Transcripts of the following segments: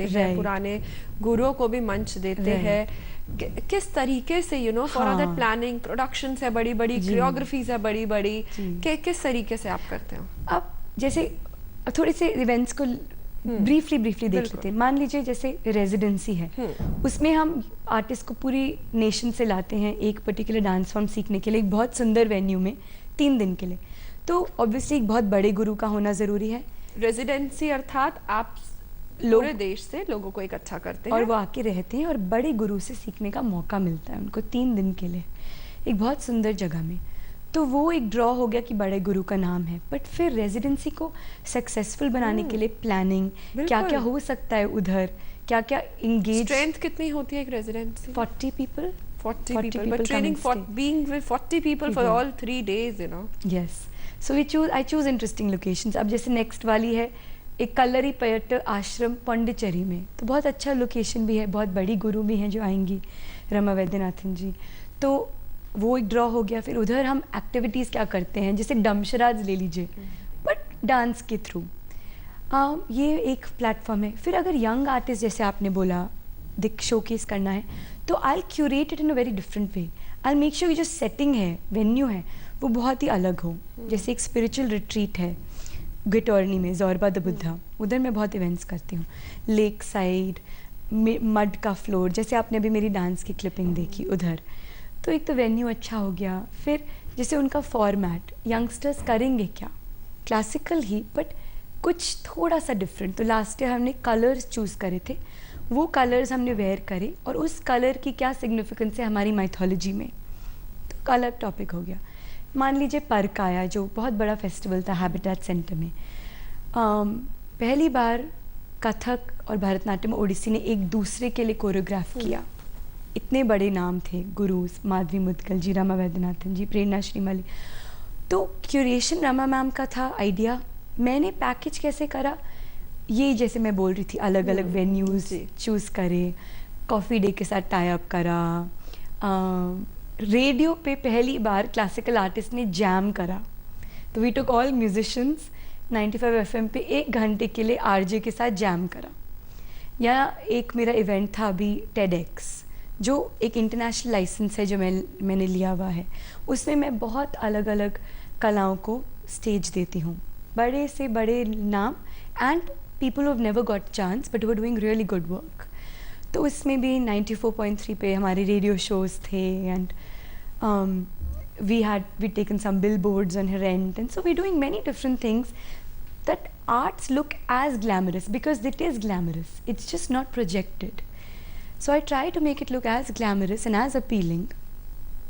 जाते हैं, पुराने गुरुओं को भी मंच देते हैं। किस तरीके से फॉर दैट प्लानिंग, प्रोडक्शन है बड़ी बड़ी, कोरियोग्राफीज है बड़ी बड़ी, किस तरीके से आप करते हो? अब जैसे थोड़े से इवेंट्स को ब्रीफली देख लेते हैं। मान लीजिए जैसे रेजिडेंसी है, उसमें हम आर्टिस्ट को पूरी नेशन से लाते हैं एक पर्टिकुलर डांस फॉर्म सीखने के लिए, एक बहुत सुंदर वेन्यू में 3 दिन के लिए। तो ऑब्वियसली एक बहुत बड़े गुरु का होना ज़रूरी है। रेजिडेंसी अर्थात आप पूरे देश से लोगों को इकट्ठा करते हैं और वो आके रहते हैं और बड़े गुरु से सीखने का मौका मिलता है उनको 3 दिन के लिए एक बहुत सुंदर जगह में। तो वो एक ड्रॉ हो गया कि बड़े गुरु का नाम है। बट फिर रेजिडेंसी को सक्सेसफुल बनाने के लिए प्लानिंग, क्या क्या हो सकता है उधर, क्या क्या इंगेज। स्ट्रेंथ कितनी होती है एक residency? 40 people. 40 people, but training for being with 40 people for all 3 days, Yes. So I choose interesting locations. अब जैसे नेक्स्ट वाली है एक कलरी पर्यटक आश्रम पौंडीचेरी में, तो बहुत अच्छा लोकेशन भी है, बहुत बड़ी गुरु भी हैं जो आएंगी, रमा वैद्यनाथन जी। तो वो एक ड्रॉ हो गया। फिर उधर हम एक्टिविटीज़ क्या करते हैं, जैसे डमशराज ले लीजिए, बट डांस के थ्रू। ये एक प्लेटफॉर्म है। फिर अगर यंग आर्टिस्ट जैसे आपने बोला शोकेस करना है, तो I curate it in a very different way. I make sure जो सेटिंग है, वेन्यू है, वो बहुत ही अलग हो। जैसे एक स्पिरिचुअल रिट्रीट है गिटॉर्नी में, ज़ोरबा द बुद्धा, उधर मैं बहुत इवेंट्स करती हूँ। लेक साइड मड का फ्लोर, जैसे आपने अभी मेरी डांस की क्लिपिंग देखी उधर। तो एक तो वेन्यू अच्छा हो गया। फिर जैसे उनका फॉर्मेट, यंगस्टर्स करेंगे क्या, क्लासिकल ही बट कुछ थोड़ा सा डिफरेंट। तो लास्ट ईयर हमने कलर्स चूज़ करे थे, वो कलर्स हमने वेयर करे और उस कलर की क्या सिग्निफिकेंस है हमारी माइथोलॉजी में, तो कलर टॉपिक हो गया। मान लीजिए पर्क आया, जो बहुत बड़ा फेस्टिवल था हैबिटेट सेंटर में। पहली बार कथक और भरतनाट्यम ओडिसी ने एक दूसरे के लिए कोरियोग्राफ किया। इतने बड़े नाम थे, गुरुज माधवी मुदगल जी, रमा वैद्यनाथन जी, प्रेरणा श्रीमली। तो क्यूरेशन रमा मैम का था आइडिया। मैंने पैकेज कैसे करा, ये जैसे मैं बोल रही थी, अलग अलग वेन्यूज़ चूज़ करे, कॉफ़ी डे के साथ टाई अप करा। रेडियो पे पहली बार क्लासिकल आर्टिस्ट ने जैम करा, तो we took all musicians 95 FM पे 1 घंटे के लिए आरजे के साथ जैम करा। या एक मेरा इवेंट था अभी टेडएक्स, जो एक इंटरनेशनल लाइसेंस है जो मैंने लिया हुआ है। उसमें मैं बहुत अलग अलग कलाओं को स्टेज देती हूँ, बड़े से बड़े नाम and people who have never got chance but who are doing really good work. तो इसमें भी 94.3 पे हमारे रेडियो शोज़ थे and we taken some billboards on rent, and so we're doing many different things that arts look as glamorous because it is glamorous, it's just not projected. So I try to make it look as glamorous and as appealing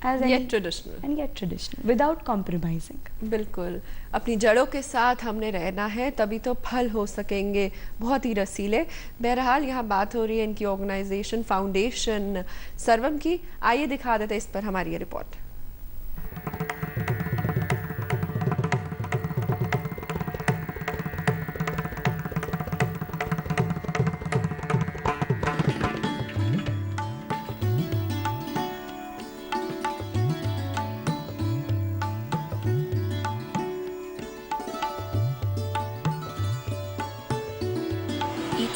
as yet traditional without compromising. बिल्कुल, अपनी जड़ों के साथ हमने रहना है, तभी तो फल हो सकेंगे बहुत ही रसीले। बहरहाल यहाँ बात हो रही है इनकी ऑर्गेनाइजेशन फाउंडेशन सर्वम की। आइए दिखा देते इस पर हमारी ये report.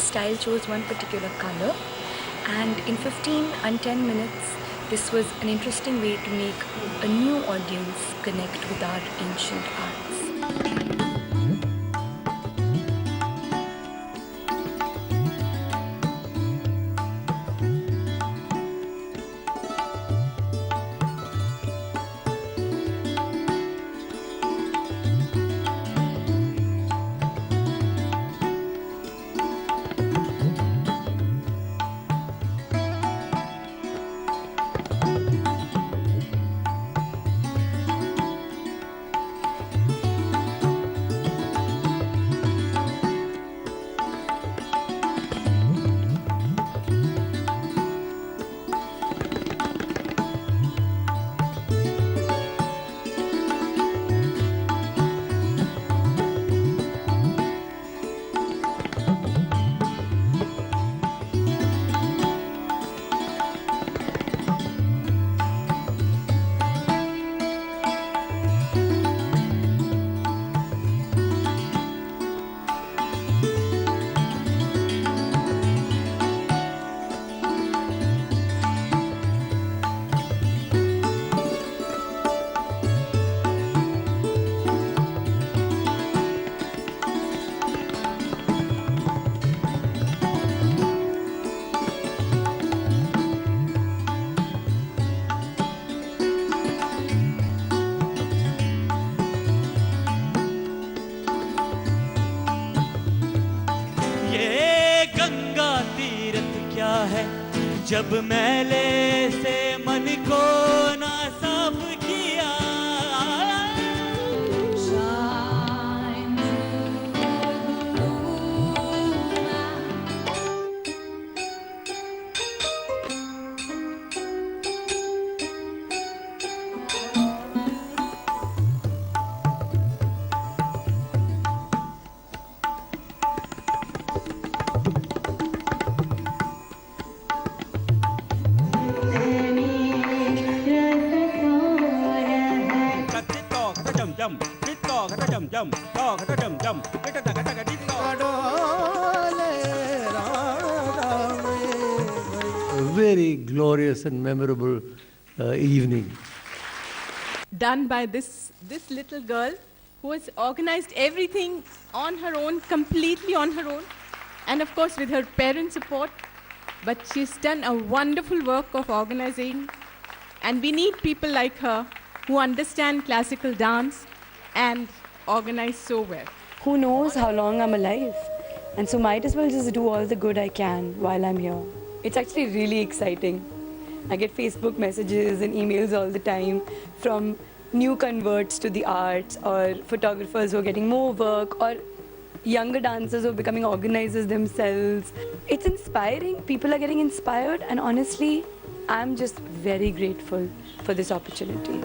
Style chose one particular color, and in 15 and 10 minutes this was an interesting way to make a new audience connect with our ancient arts. जब मैले से मन को ना साफ किया, A very glorious and memorable evening. Done by this little girl who has organized everything on her own, completely on her own, and of course with her parents' support. But she's done a wonderful work of organizing, and we need people like her who understand classical dance and organize so well. Who knows how long I'm alive? And so might as well just do all the good I can while I'm here. It's actually really exciting. I get Facebook messages and emails all the time from new converts to the arts, or photographers who are getting more work, or younger dancers who are becoming organizers themselves. It's inspiring. People are getting inspired, and honestly, I'm just very grateful for this opportunity.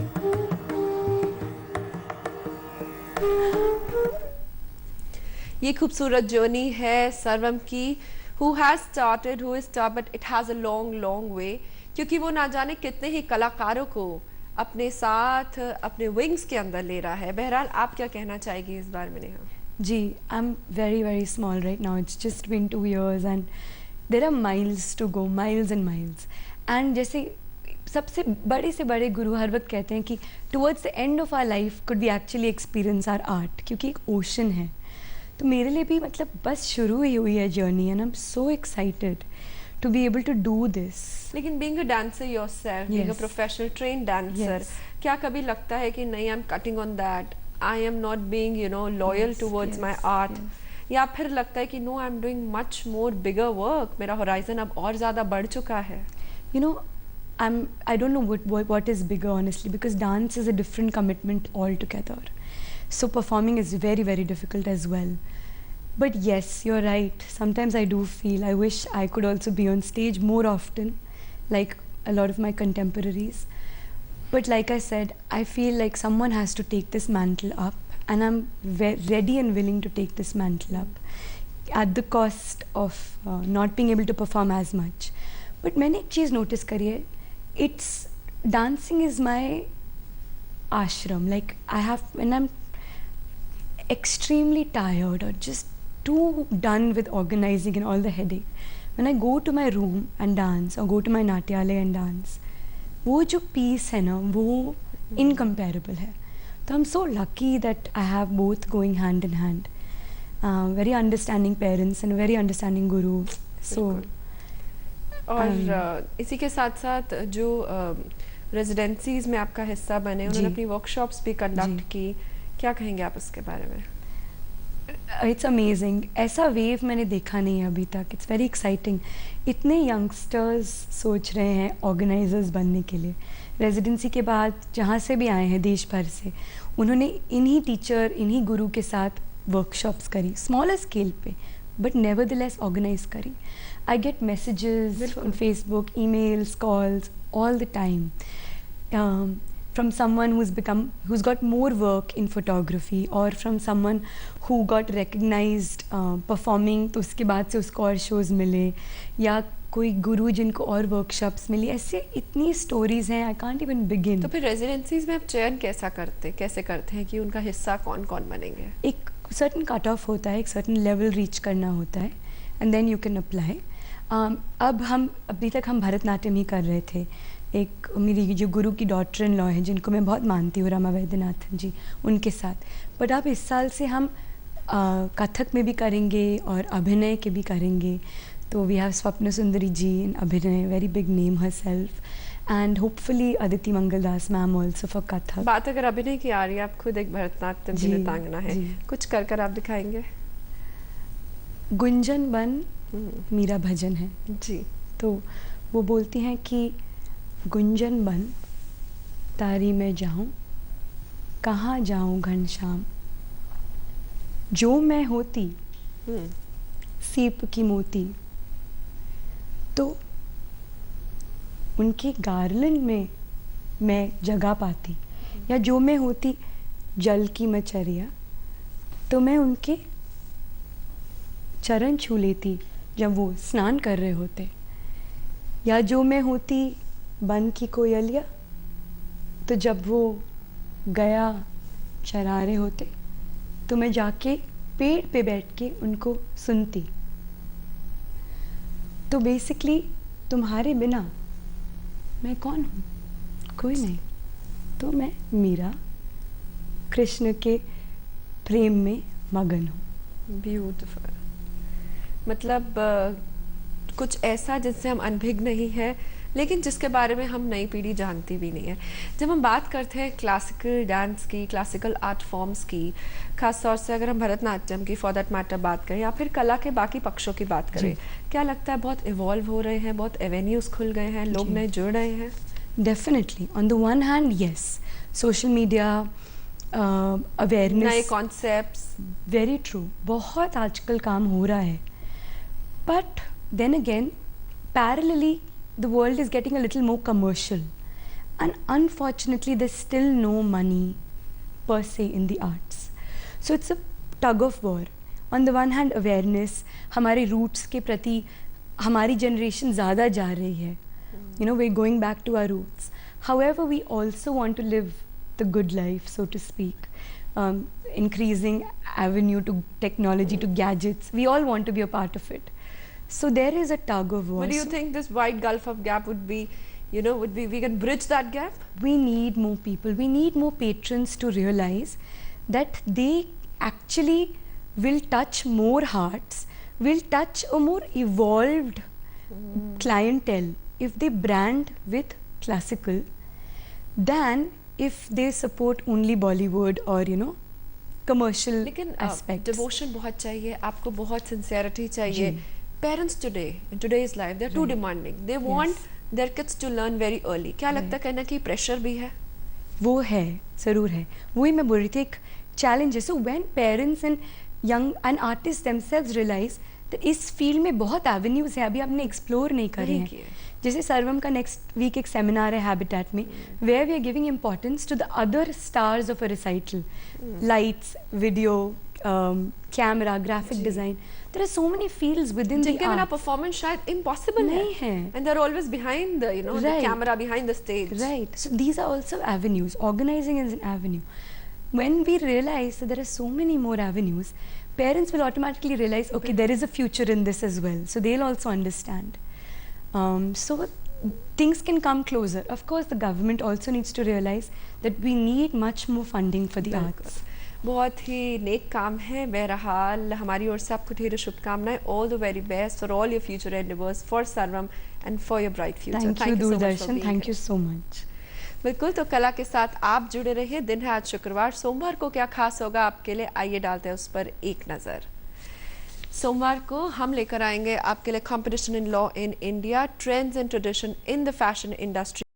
ये खूबसूरत journey है सर्वम की, who has started, who is start, but it has a long way, क्योंकि वो ना जाने कितने ही कलाकारों को अपने साथ अपने विंग्स के अंदर ले रहा है। बहरहाल आप क्या कहना चाहेगी इस बारे में नेहा? जी, I'm very small right now. It's just been 2 years and there are miles to go, miles and miles. And जैसे सबसे बड़े से बड़े गुरु हर वक्त कहते हैं कि towards the end of our life could we actually experience our art, क्योंकि एक ओशन है। तो मेरे लिए भी मतलब बस शुरू ही हुई है journey, and I am so excited to be able to do this. लेकिन being a dancer yourself, being a professional train dancer, क्या कभी लगता है कि नहीं, I am cutting on that, I am not being loyal towards my art, या फिर लगता है कि no, I am doing much more bigger work, मेरा होराइजन अब और ज़्यादा बढ़ चुका है? I don't know what is bigger, honestly, because dance is a different commitment altogether. So performing is very difficult as well. But yes, you're right. Sometimes I do feel I wish I could also be on stage more often, like a lot of my contemporaries. But like I said, I feel like someone has to take this mantle up, and I'm ready and willing to take this mantle up at the cost of not being able to perform as much. But मैंने एक चीज़ notice करी है, it's dancing is my ashram. Like when I'm extremely tired or just too done with organizing and all the headache, when I go to my room and dance or go to my natyalaya and dance, वो जो peace है ना, वो incomparable है। तो I'm so lucky that I have both going hand in hand. Very understanding parents and very understanding guru. So और इसी के साथ साथ जो रेजिडेंसीज में आपका हिस्सा बने, उन्होंने अपनी वर्कशॉप्स भी कंडक्ट की, क्या कहेंगे आप उसके बारे में? It's amazing. ऐसा वेव मैंने देखा नहीं है अभी तक। It's very exciting. इतने यंगस्टर्स सोच रहे हैं ऑर्गेनाइजर्स बनने के लिए। रेजिडेंसी के बाद जहाँ से भी आए हैं देश भर से, उन्होंने इन्हीं टीचर, इन्हीं गुरु के साथ वर्कशॉप्स करी, स्मॉलर स्केल पे, बट नेवरदलेस ऑर्गेनाइज करी। I get messages on Facebook, emails, calls all the time from someone who's got more work in photography, or from someone who got recognized performing, तो उसके बाद से उसको और shows मिले, या कोई गुरु जिनको और वर्कशॉप्स मिली। ऐसे इतनी स्टोरीज हैं, आई कांट इवन बिगिन। तो फिर रेजिडेंसीज में आप चयन कैसे करते हैं कि उनका हिस्सा कौन कौन बनेंगे? एक सर्टन कट ऑफ होता है, एक सर्टन लेवल रीच करना होता है, and then you can apply. अभी तक हम भरतनाट्यम ही कर रहे थे। एक मेरी जो गुरु की डॉटर इन लॉ है, जिनको मैं बहुत मानती हूँ, रमा वैद्यनाथन जी, उनके साथ। बट अब इस साल से हम कथक में भी करेंगे और अभिनय के भी करेंगे। तो वी हैव स्वप्न सुंदरी जी इन अभिनय, very big name her self, and hopefully Aditi Mangaldas ma'am also for Kathak. बात अगर अभिनय की आ रही है, आप खुद एक भरतनाट्यम की नृत्यांगना है, कुछ कर आप दिखाएंगे? गुंजन बन मेरा भजन है जी, तो वो बोलती हैं कि गुंजन बन तारी में जाऊं, कहाँ जाऊं घनश्याम, जो मैं होती हम्म, सीप की मोती, तो उनके गार्लन में मैं जगह पाती, या जो मैं होती जल की मछरिया, तो मैं उनके चरण छू लेती जब वो स्नान कर रहे होते, या जो मैं होती बन की कोयलिया, तो जब वो गया चरा रहे होते तो मैं जाके पेड़ पे बैठ के उनको सुनती। तो बेसिकली तुम्हारे बिना मैं कौन हूँ? कोई नहीं। तो मैं मीरा कृष्ण के प्रेम में मगन हूँ। ब्यूटीफुल। मतलब कुछ ऐसा जिससे हम अनभिज्ञ नहीं है, लेकिन जिसके बारे में हम नई पीढ़ी जानती भी नहीं है। जब हम बात करते हैं क्लासिकल डांस की, क्लासिकल आर्ट फॉर्म्स की, खास तौर से अगर हम भरतनाट्यम की फॉर दैट मैटर बात करें, या फिर कला के बाकी पक्षों की बात करें, क्या लगता है बहुत इवॉल्व हो रहे हैं, बहुत एवेन्यूज खुल गए हैं, लोग नए जुड़ रहे हैं? Definitely, on the one hand yes, social media awareness, नए कॉन्सेप्ट्स, वेरी ट्रू, बहुत आजकल काम हो रहा है। But then again parallelly the world is getting a little more commercial, and unfortunately there's still no money per se in the arts, so it's a tug of war. On the one hand awareness, हमारे roots के प्रति हमारी generation ज़्यादा जा रही है, you know, we're going back to our roots. However, we also want to live the good life, so to speak, increasing avenue to technology, to gadgets, we all want to be a part of it. So there is a tug of war. But do you think this wide gulf of gap would be, you know, we can bridge that gap? We need more people, we need more patrons to realize that they actually will touch more hearts, will touch a more evolved clientele if they brand with classical than if they support only Bollywood or, you know, commercial लेकिन aspects. Devotion बहुत चाहिए, आपको बहुत sincerity चाहिए। Parents today, in today's life, they're too demanding. They want their kids to learn very early. क्या लगता है कहना कि प्रेशर भी है? वो है, ज़रूर है। वही मैं बोल रही थी, एक चैलेंज है। So when parents and young and artist themselves realize that इस फील्ड में बहुत एवेन्यूज है, अभी आपने एक्सप्लोर नहीं करे नहीं किए। हैं। जैसे सर्वम का नेक्स्ट वीक एक सेमिनार है हैबिटेट में, where we are giving importance to the other stars of a recital, lights, video, camera, graphic design, there are so many fields within the जिनके बिना arts. परफॉर्मेंस शायद इम्पॉसिबल नहीं है। and they're always behind the, you know, the Right. camera, behind the stage. Right. So these are also avenues. Organizing is an avenue. When we realize that there are so many more avenues, parents will automatically realize, okay, there is a future in this as well. So they'll also understand. So things can come closer. Of course, the government also needs to realize that we need much more funding for the arts. बहुत ही नेक काम है। बहरहाल हमारी ओर से आपको ढेर शुभकामनाएं। All the very best for all your future endeavours, for Sarvam and for your bright future. Thank you, Doordarshan. Thank you so much. बिल्कुल, तो कला के साथ आप जुड़े रहिए। दिन है आज शुक्रवार, सोमवार को क्या खास होगा आपके लिए, आइए डालते हैं उस पर एक नज़र। सोमवार को हम लेकर आएंगे आपके लिए competition in law in India, trends and tradition in the fashion industry.